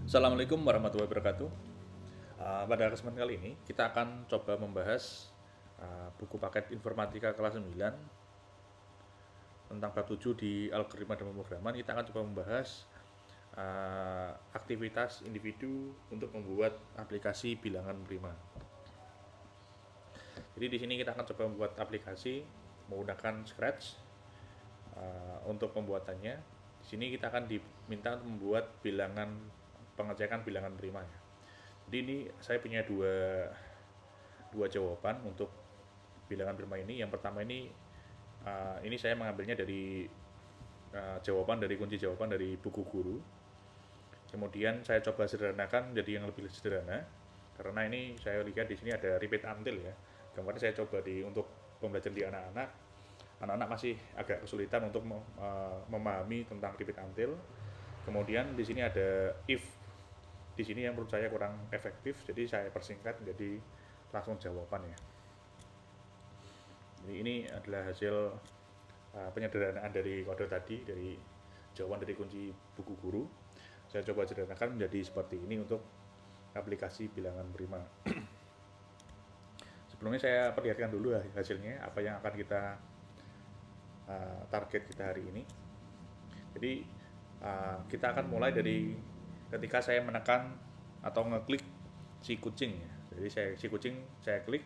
Assalamualaikum warahmatullahi wabarakatuh. Pada kesempatan kali ini kita akan coba membahas buku paket informatika kelas 9 tentang bab 7 di algoritma dan pemrograman. Kita akan coba membahas aktivitas individu untuk membuat aplikasi bilangan prima. Jadi di sini kita akan coba membuat aplikasi menggunakan Scratch untuk pembuatannya. Di sini kita akan diminta untuk membuat pengecekan bilangan prima ya. Jadi ini saya punya dua jawaban untuk bilangan prima ini. Yang pertama ini saya mengambilnya dari kunci jawaban dari buku guru. Kemudian saya coba sederhanakan jadi yang lebih sederhana. Karena ini saya lihat di sini ada repeat until ya. Kemarin saya coba untuk pembelajaran di anak-anak masih agak kesulitan untuk memahami tentang repeat until. Kemudian di sini ada if. Di sini yang menurut saya kurang efektif, jadi saya persingkat menjadi langsung jawabannya. Jadi ini adalah hasil penyederhanaan dari kode tadi, dari jawaban dari kunci buku guru. Saya coba sederhanakan menjadi seperti ini untuk aplikasi bilangan prima. Sebelumnya saya perlihatkan dulu hasilnya, apa yang akan kita target kita hari ini. Jadi kita akan mulai dari ketika saya menekan atau ngeklik si kucing ya. Jadi si kucing saya klik,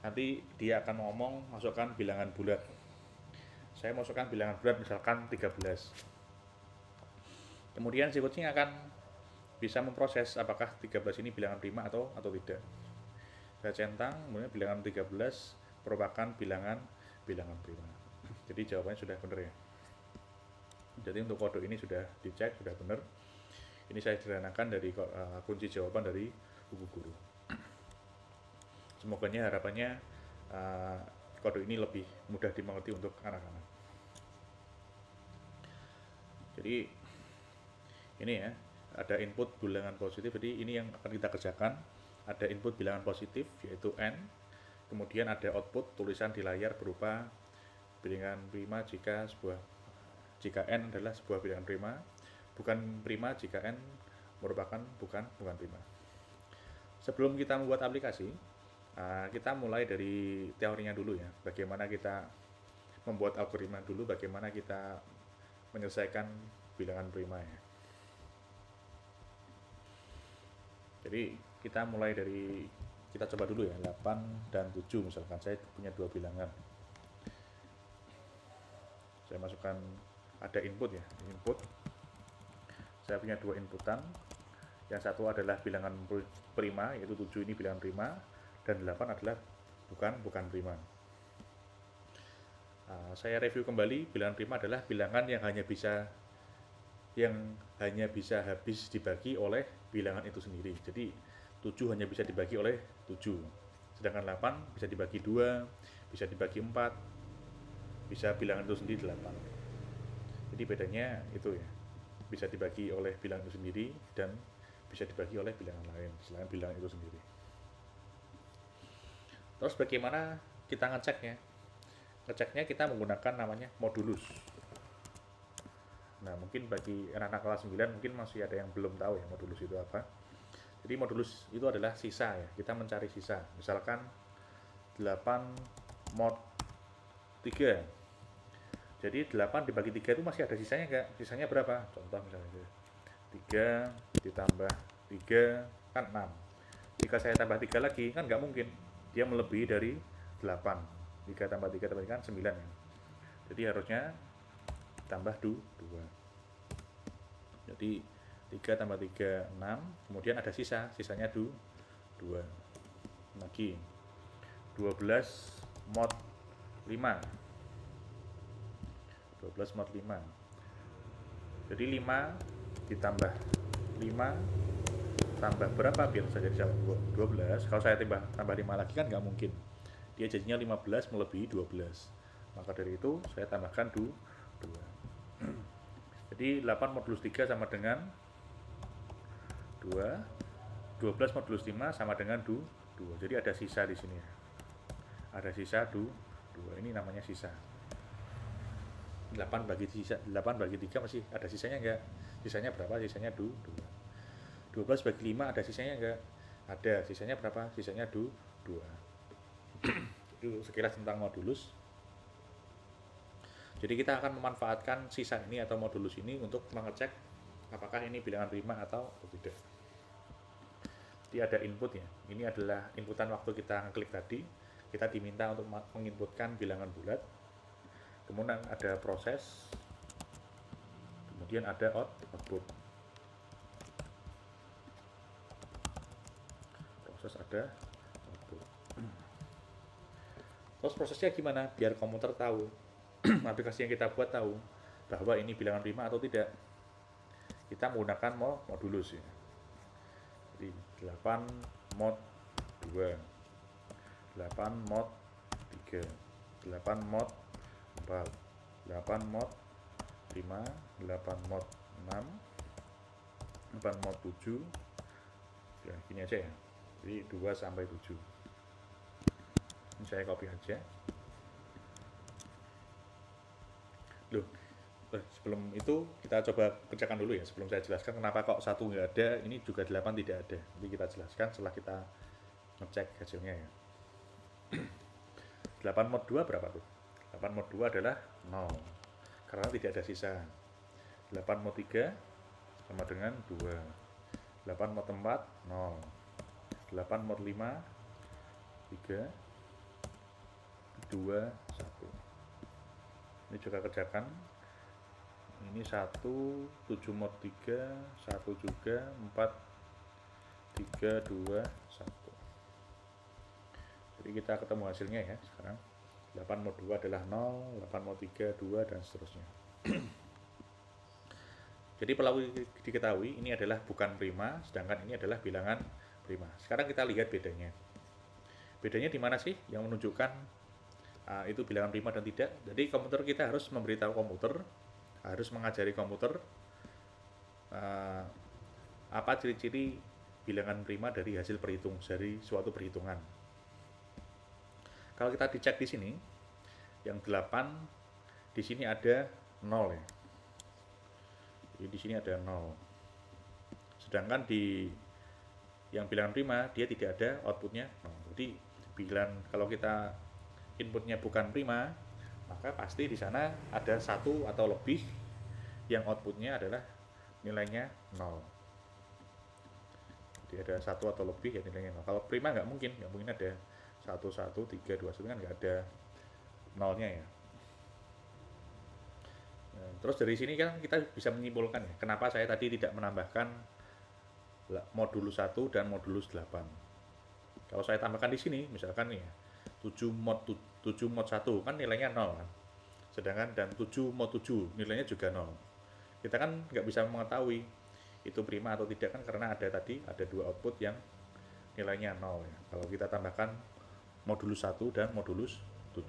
nanti dia akan ngomong masukkan bilangan bulat. Saya masukkan bilangan bulat misalkan 13. Kemudian si kucing akan bisa memproses apakah 13 ini bilangan prima atau tidak. Saya centang, kemudian bilangan 13 merupakan bilangan prima. Jadi jawabannya sudah benar ya. Jadi untuk kode ini sudah dicek, sudah benar. Ini saya sederhanakan dari kunci jawaban dari buku guru. Semoganya harapannya kode ini lebih mudah dimengerti untuk anak-anak. Jadi ini ya, ada input bilangan positif. Jadi ini yang akan kita kerjakan. Ada input bilangan positif yaitu n. Kemudian ada output tulisan di layar berupa bilangan prima jika n adalah sebuah bilangan prima, bukan prima jika n merupakan bukan prima. Sebelum kita membuat aplikasi, kita mulai dari teorinya dulu ya. Bagaimana kita membuat algoritma dulu, bagaimana kita menyelesaikan bilangan prima ya. Jadi kita mulai dari, kita coba dulu ya, 8 dan 7 misalkan. Saya punya dua bilangan. Saya masukkan, ada input ya, input. Saya punya dua inputan. Yang satu adalah bilangan prima, yaitu 7 ini bilangan prima, dan 8 adalah bukan prima. Saya review kembali, bilangan prima adalah bilangan yang hanya bisa habis dibagi oleh bilangan itu sendiri. Jadi 7 hanya bisa dibagi oleh 7. Sedangkan 8 bisa dibagi 2, bisa dibagi 4, bisa bilangan itu sendiri 8. Jadi bedanya itu ya, bisa dibagi oleh bilangan itu sendiri dan bisa dibagi oleh bilangan lain selain bilangan itu sendiri. Terus bagaimana kita ngeceknya? Ngeceknya kita menggunakan namanya modulus. Nah, mungkin bagi anak-anak kelas 9 mungkin masih ada yang belum tahu ya modulus itu apa. Jadi modulus itu adalah sisa ya, kita mencari sisa. Misalkan 8 mod 3. Jadi 8 dibagi 3 itu masih ada sisanya enggak? Sisanya berapa? Contoh misalnya 3 ditambah 3 kan 6. Jika saya tambah 3 lagi kan nggak mungkin, dia melebihi dari 8. 3 tambah 3 tambah 3 kan 9 ya. Jadi harusnya tambah 2. Jadi 3 tambah 3 6, kemudian ada sisanya 2. Lagi 12 mod 5. 12 mod 5. Jadi 5 ditambah 5 tambah berapa biar saya jadi 12. Kalau saya tambah 5 lagi kan nggak mungkin, dia jadinya 15 melebihi 12. Maka dari itu saya tambahkan 2. Jadi 8 modulus 3 sama dengan 2. 12 modulus 5 sama dengan 2. Jadi ada sisa di sini. Ada sisa 2. Ini namanya sisa. 8 bagi 3 masih ada sisanya enggak? Sisanya berapa? Sisanya 2. 12 bagi 5 ada sisanya enggak? Ada, sisanya berapa? Sisanya 2. Itu sekilas tentang modulus. Jadi kita akan memanfaatkan sisa ini atau modulus ini untuk mengecek apakah ini bilangan prima atau tidak. Jadi ada input ya. Ini adalah inputan waktu kita ngeklik tadi. Kita diminta untuk menginputkan bilangan bulat. Kemudian ada proses. Kemudian ada output. Proses ada output. Terus prosesnya gimana? Biar komputer tahu, aplikasi yang kita buat tahu bahwa ini bilangan prima atau tidak. Kita menggunakan modulus ya. Jadi 8 mod 2, 8 mod 3, 8 mod 4, 8 mod 5, 8 mod 6, 8 mod 7. Ya, gini aja ya. Jadi 2 sampai 7. Ini saya copy aja. Loh, sebelum itu kita coba kerjakan dulu ya, sebelum saya jelaskan kenapa kok 1 nggak ada, ini juga 8 tidak ada. Jadi kita jelaskan setelah kita ngecek hasilnya ya. 8 mod 2 berapa tuh? 8 mod 2 adalah 0 karena tidak ada sisa. 8 mod 3 sama dengan 2. 8 mod 4 0. 8 mod 5 3 2 1. Ini juga kerjakan. Ini 1 7 mod 3 1 juga 4 3 2 1. Jadi kita ketemu hasilnya ya sekarang. 8 mod 2 adalah 0, 8 mod 3 2 dan seterusnya. Jadi perlu diketahui ini adalah bukan prima, sedangkan ini adalah bilangan prima. Sekarang kita lihat bedanya. Bedanya di mana sih yang menunjukkan itu bilangan prima dan tidak? Jadi komputer kita harus memberitahu komputer, harus mengajari komputer apa ciri-ciri bilangan prima dari hasil dari suatu perhitungan. Kalau kita dicek di sini, yang 8 di sini ada 0 ya. Jadi di sini ada 0. Sedangkan di yang bilangan prima dia tidak ada outputnya 0. Jadi kalau kita inputnya bukan prima, maka pasti di sana ada 1 atau lebih yang outputnya adalah nilainya 0. Jadi ada 1 atau lebih ya nilainya 0. Kalau prima nggak mungkin ada 1 1 3 2 1 kan nggak ada nolnya ya. Nah, terus dari sini kan kita bisa menyimpulkan ya, kenapa saya tadi tidak menambahkan modulus 1 dan modulus 8. Kalau saya tambahkan di sini, misalkan ya 7 mod 1 kan nilainya 0 kan. Sedangkan dan 7 mod 7 nilainya juga 0. Kita kan nggak bisa mengetahui itu prima atau tidak kan karena ada 2 output yang nilainya 0 ya. Kalau kita tambahkan modulus 1 dan modulus 7.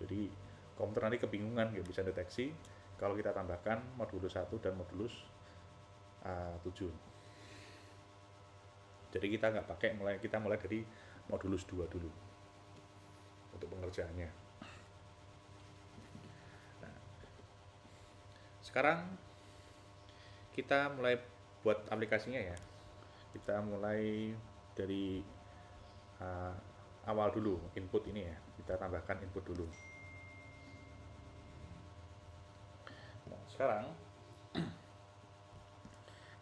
Jadi komputer nanti kebingungan, nggak bisa deteksi kalau kita tambahkan modulus 1 dan modulus 7. Jadi kita nggak pakai, kita mulai dari modulus 2 dulu untuk pengerjaannya. Nah, sekarang kita mulai buat aplikasinya ya. Kita mulai dari awal dulu, input ini ya. Kita tambahkan input dulu. Nah, sekarang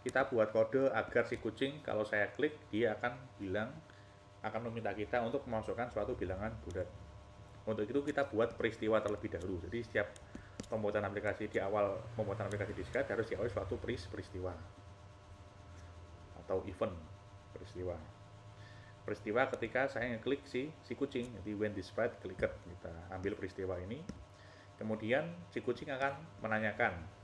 kita buat kode agar si kucing kalau saya klik dia akan meminta kita untuk memasukkan suatu bilangan bulat. Untuk itu kita buat peristiwa terlebih dahulu. Jadi setiap pembuatan aplikasi di awal pembuatan aplikasi disket harus diawali suatu peristiwa atau event peristiwa. Peristiwa ketika saya ngeklik si kucing, jadi when displayed clicked, kita ambil peristiwa ini. Kemudian si kucing akan menanyakan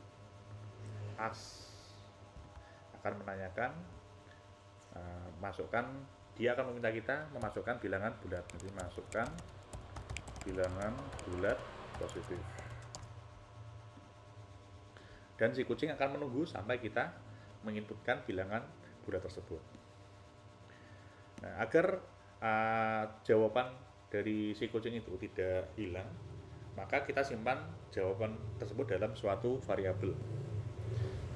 dia akan meminta kita memasukkan bilangan bulat. Jadi masukkan bilangan bulat positif. Dan si kucing akan menunggu sampai kita menginputkan bilangan bulat tersebut. Nah, agar jawaban dari si kucing itu tidak hilang, maka kita simpan jawaban tersebut dalam suatu variabel.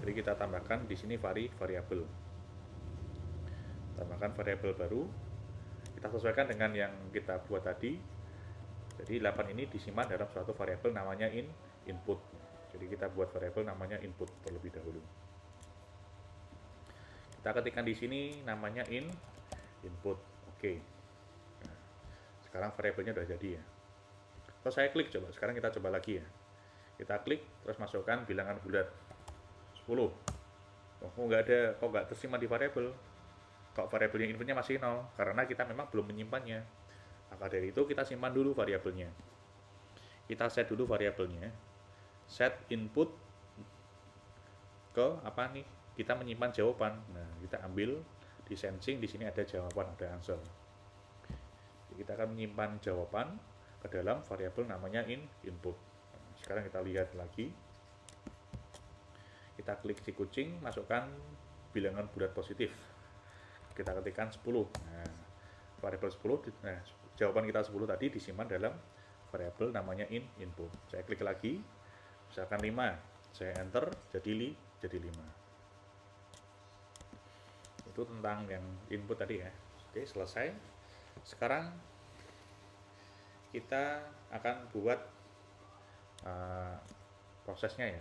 Jadi kita tambahkan di sini variabel. tambahkan variabel baru, kita sesuaikan dengan yang kita buat tadi. Jadi 8 ini disimpan dalam suatu variabel namanya input. Jadi kita buat variabel namanya input terlebih dahulu. Kita ketikkan di sini namanya input. Oke. Nah, sekarang variabelnya udah jadi ya. Terus saya klik coba. Sekarang kita coba lagi ya. Kita klik terus masukkan bilangan bulat 10. Kok nggak tersimpan di variabel? Kok variabelnya inputnya masih 0? Karena kita memang belum menyimpannya. Maka dari itu kita simpan dulu variabelnya. Kita set dulu variabelnya. Set input ke apa nih? Kita menyimpan jawaban. Nah, kita ambil di sensing, di sini ada jawaban, ada answer. Kita akan menyimpan jawaban ke dalam variabel namanya input. Nah, sekarang kita lihat lagi. Kita klik si kucing, masukkan bilangan bulat positif. Kita ketikkan 10. Nah, variabel 10, nah, jawaban kita 10 tadi disimpan dalam variabel namanya input. Saya klik lagi, misalkan 5. Saya enter, jadi 5. Itu tentang yang input tadi ya. Oke, selesai. Sekarang kita akan buat prosesnya ya.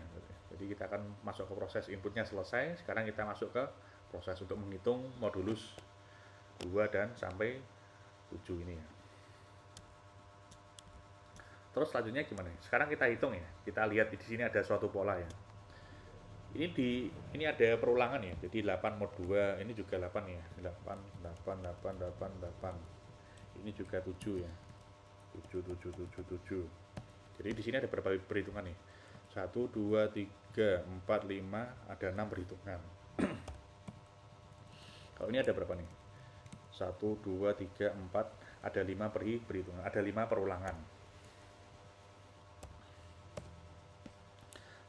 Jadi kita akan masuk ke proses inputnya selesai. Sekarang kita masuk ke proses untuk menghitung modulus 2 dan sampai 7 ini ya. Terus selanjutnya gimana? Sekarang kita hitung ya. Kita lihat di sini ada suatu pola ya. Ini ada perulangan ya. Jadi 8 mod 2, ini juga 8 ya. 8 8 8 8 8. Ini juga 7 ya. 7 7 7 7. Jadi di sini ada berapa perhitungan nih? 1 2 3 4 5, ada 6 perhitungan. Kalau ini ada berapa nih? 1 2 3 4, ada 5 perhitungan, ada 5 perulangan.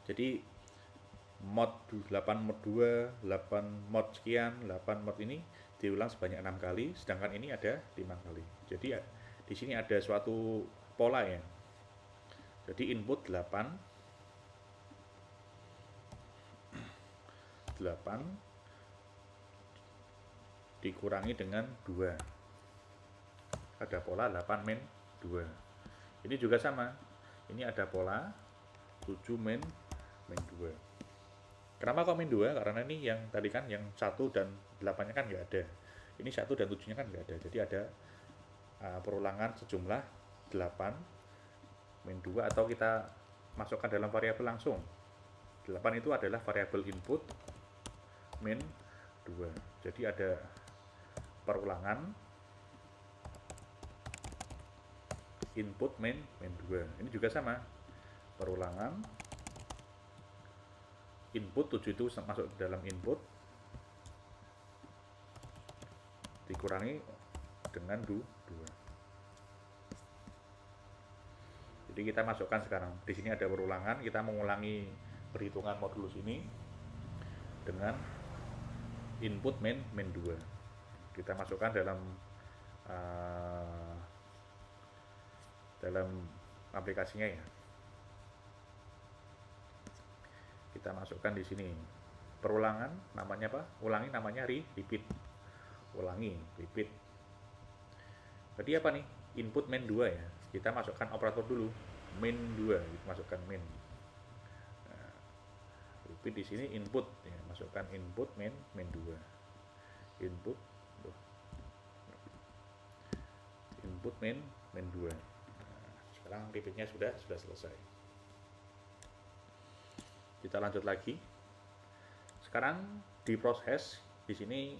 Jadi mod 8 mod 2, 8 mod sekian, 8 mod ini diulang sebanyak 6 kali, sedangkan ini ada 5 kali. Jadi ya, di sini ada suatu pola ya. Jadi input 8 dikurangi dengan 2. Ada pola 8 min 2. Ini juga sama. Ini ada pola 7 min 2. Kenapa kok min 2? Karena ini yang tadi kan yang 1 dan 8-nya kan nggak ada. Ini 1 dan 7-nya kan nggak ada. Jadi ada perulangan sejumlah 8 min 2, atau kita masukkan dalam variabel langsung. 8 itu adalah variabel input min 2. Jadi ada perulangan input min 2. Ini juga sama. Perulangan input 7 itu masuk ke dalam input dikurangi dengan 2. Jadi kita masukkan sekarang. Di sini ada perulangan, kita mengulangi perhitungan modulus ini dengan input min 2. Kita masukkan dalam aplikasinya ya. Kita masukkan di sini perulangan, namanya apa? Ulangi, namanya repeat. Ulangi, repeat. Jadi apa nih? Input min 2 ya. Kita masukkan operator dulu. Min 2, masukkan min. Nah, repeat di sini input ya, masukkan input min 2. Input min 2. Nah, sekarang repeatnya sudah selesai. Kita lanjut lagi. Sekarang di proses di sini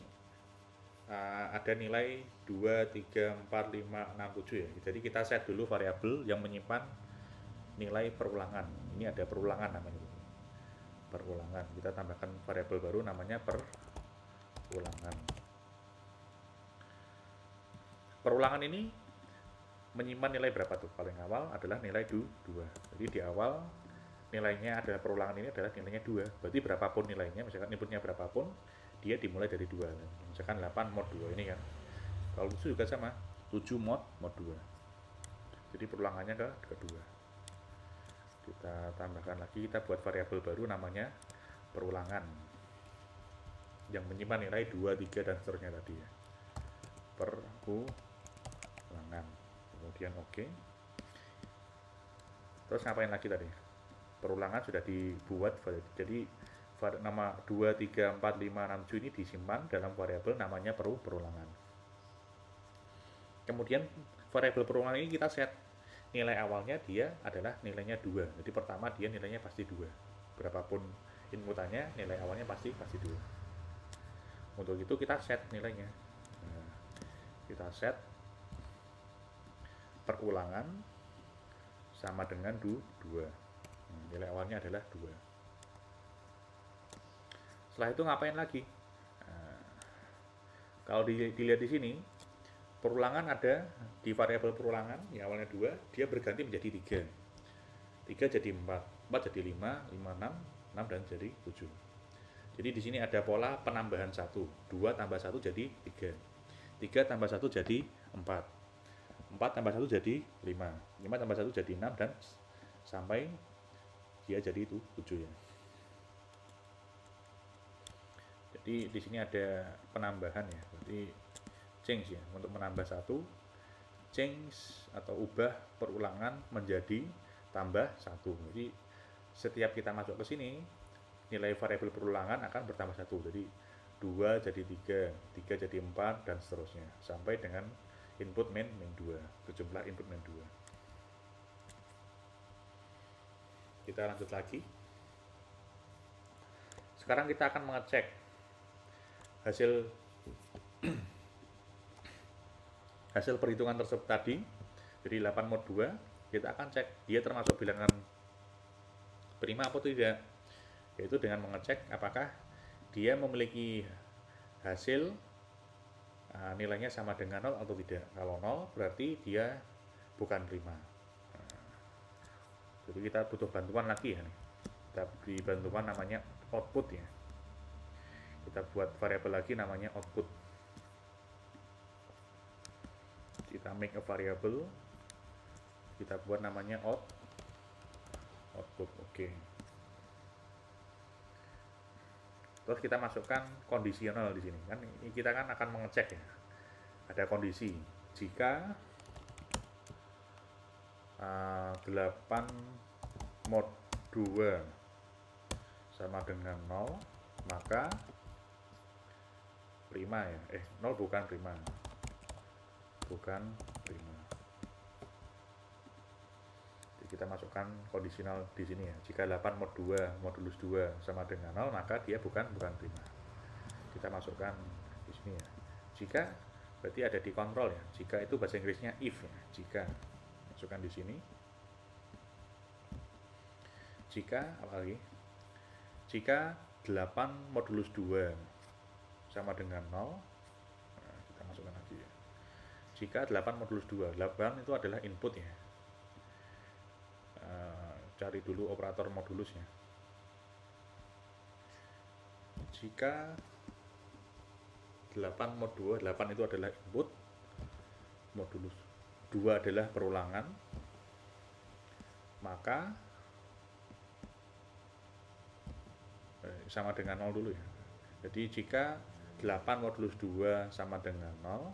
ada nilai 2, 3, 4, 5, 6, 7 ya. Jadi kita set dulu variabel yang menyimpan nilai perulangan. Ini ada perulangan namanya. Perulangan. Kita tambahkan variabel baru namanya perulangan. Perulangan ini menyimpan nilai berapa tuh? Paling awal adalah nilai 2. Jadi di awal nilainya adalah perulangan ini adalah nilainya 2. Berarti berapapun nilainya, misalkan inputnya berapapun, dia dimulai dari 2. Misalkan 8 mod 2 ini kan. Kalau itu juga sama, 7 mod 2. Jadi perulangannya ke 2. Kita tambahkan lagi, kita buat variabel baru namanya perulangan. Yang menyimpan nilai 2, 3 dan seterusnya tadi ya. perulangan. Kemudian oke. Terus ngapain lagi tadi? Perulangan sudah dibuat, jadi nama 2, 3, 4, 5, 6, 7 ini disimpan dalam variabel namanya perulangan. Kemudian variabel perulangan ini kita set nilai awalnya, dia adalah nilainya 2. Jadi pertama dia nilainya pasti 2. Berapapun inputannya, nilai awalnya pasti 2. Untuk itu kita set nilainya. Nah, kita set perulangan sama dengan 2. Nilai awalnya adalah 2. Setelah itu ngapain lagi? Nah, kalau dilihat di sini, perulangan ada di variabel perulangan yang awalnya 2, dia berganti menjadi 3. 3 jadi 4, 4 jadi 5, 5 6, 6 dan jadi 7. Jadi di sini ada pola penambahan 1. 2 tambah 1 jadi 3. 3 tambah 1 jadi 4. 4 tambah 1 jadi 5. 5 tambah 1 jadi 6 dan sampai dia jadi itu 7 ya. Jadi di sini ada penambahan ya. Berarti change ya, untuk menambah 1, change atau ubah perulangan menjadi tambah 1. Jadi setiap kita masuk ke sini, nilai variabel perulangan akan bertambah 1. Jadi 2 jadi 3, 3 jadi 4 dan seterusnya sampai dengan input min 2, sejumlah input min 2. Kita lanjut lagi. Sekarang kita akan mengecek hasil perhitungan tersebut tadi. Jadi 8 mod 2, kita akan cek dia termasuk bilangan prima atau tidak, yaitu dengan mengecek apakah dia memiliki hasil nilainya sama dengan 0 atau tidak. Kalau 0 berarti dia bukan prima. Jadi kita butuh bantuan lagi ya nih. Kita beri bantuan namanya output ya. Kita buat variabel lagi namanya output. Kita make a variable, kita buat namanya output. Oke. Terus kita masukkan kondisional di sini. Kan kita kan akan mengecek ya. Ada kondisi jika 8 mod 2 sama dengan 0, maka prima ya. 0 bukan prima. Bukan prima. Jadi kita masukkan kondisional di sini ya. Jika 8 mod 2 modulus 2 sama dengan 0, maka dia bukan prima. Kita masukkan di sini ya. Jika berarti ada di kontrol ya. Jika itu bahasa Inggrisnya if ya. Jika masukkan di sini. Jika apa lagi? Jika 8 modulus 2 sama dengan 0, nah, kita masukkan lagi ya. Jika 8 modulus 2, 8 itu adalah input ya. Cari dulu operator modulusnya. Jika 8 mod 2, 8 itu adalah input, modulus 2 adalah perulangan, maka sama dengan 0 dulu ya. Jadi jika 8 modulus 2 sama dengan 0,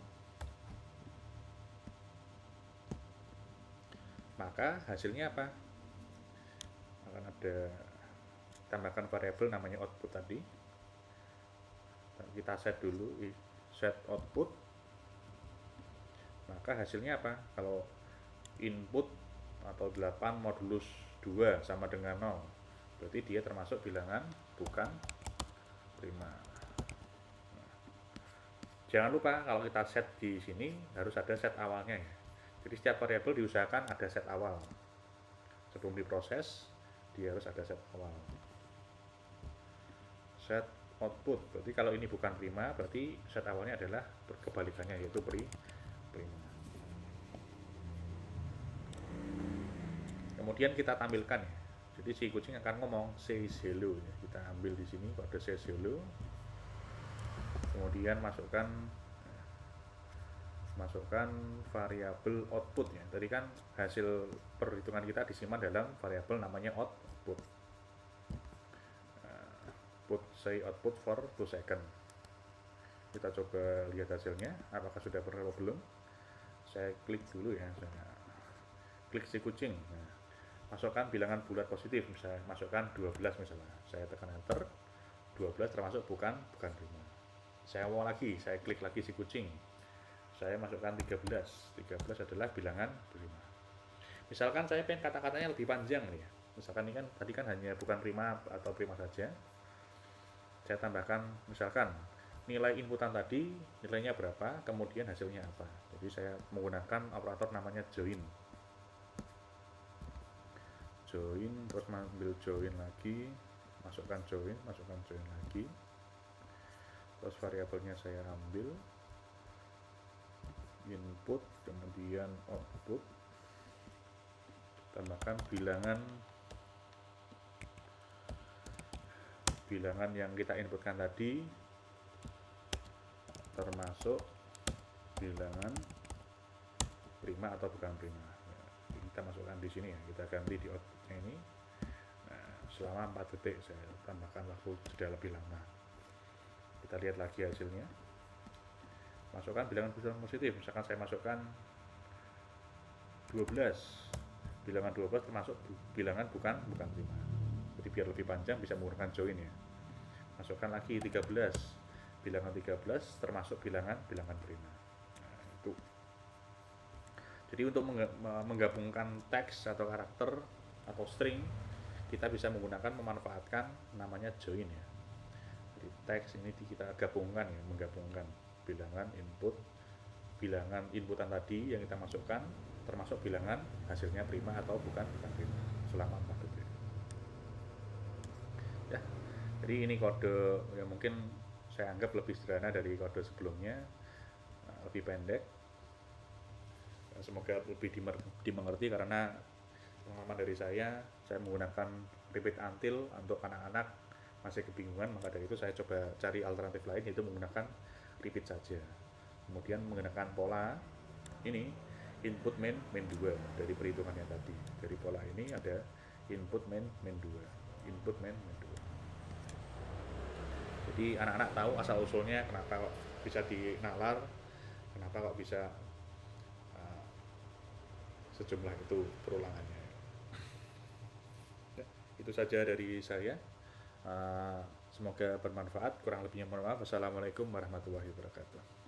maka hasilnya apa? Akan ada tambahkan variabel namanya output tadi. Kita set dulu, set output. Maka hasilnya apa? Kalau input atau 8 modulus 2 sama dengan 0, berarti dia termasuk bilangan bukan prima. Jangan lupa kalau kita set di sini harus ada set awalnya ya. Jadi setiap variabel diusahakan ada set awal. Sebelum diproses, dia harus ada set awal. Set output, berarti kalau ini bukan prima, berarti set awalnya adalah kebalikannya, yaitu prima. Kemudian kita tampilkan ya. Jadi si kucing akan ngomong says hello ya. Kita ambil di sini kode says hello. Kemudian masukkan variabel output ya. Tadi kan hasil perhitungan kita disimpan dalam variabel namanya output. Say output for 2 second. kita coba lihat hasilnya apakah sudah benar atau belum. Saya klik dulu ya, saya klik si kucing. Nah, masukkan bilangan bulat positif, misalnya masukkan 12 misalnya, saya tekan enter, 12 termasuk bukan prima. Saya mau lagi, saya klik lagi si kucing, saya masukkan 13, 13 adalah bilangan prima. Misalkan saya pengen kata-katanya lebih panjang nih ya, misalkan ini kan tadi kan hanya bukan prima atau prima saja, saya tambahkan misalkan nilai inputan tadi nilainya berapa, kemudian hasilnya apa. Jadi saya menggunakan operator namanya join, terus ambil join lagi, masukkan join lagi, terus variabelnya saya ambil input kemudian output, tambahkan bilangan yang kita inputkan tadi termasuk bilangan prima atau bukan prima. Kita masukkan di sini ya, kita ganti di outputnya ini. Nah, selama 4 detik saya tambahkan waktu jeda lebih lama. Kita lihat lagi hasilnya. Masukkan bilangan positif, misalkan saya masukkan 12, bilangan 12 termasuk bilangan bukan prima. Jadi biar lebih panjang bisa menggunakan join ya. Masukkan lagi 13, bilangan 13 termasuk bilangan prima. Nah, itu. Jadi untuk menggabungkan teks atau karakter atau string, kita bisa memanfaatkan namanya join ya. Jadi teks ini kita gabungkan ya, menggabungkan bilangan inputan tadi yang kita masukkan termasuk bilangan hasilnya prima atau bukan prima selama 4 detik. Ya. Jadi ini kode yang mungkin saya anggap lebih sederhana dari kode sebelumnya, lebih pendek. Semoga lebih dimengerti karena pengalaman dari saya menggunakan repeat until untuk anak-anak masih kebingungan, maka dari itu saya coba cari alternatif lain yaitu menggunakan repeat saja. Kemudian menggunakan pola ini input main 2 dari perhitungannya tadi. Dari pola ini ada input main 2, input main 2. Jadi anak-anak tahu asal usulnya kenapa kok bisa dinalar, kenapa kok bisa sejumlah itu perulangannya. Ya, itu saja dari saya. Semoga bermanfaat. Kurang lebihnya mohon maaf. Wassalamualaikum warahmatullahi wabarakatuh.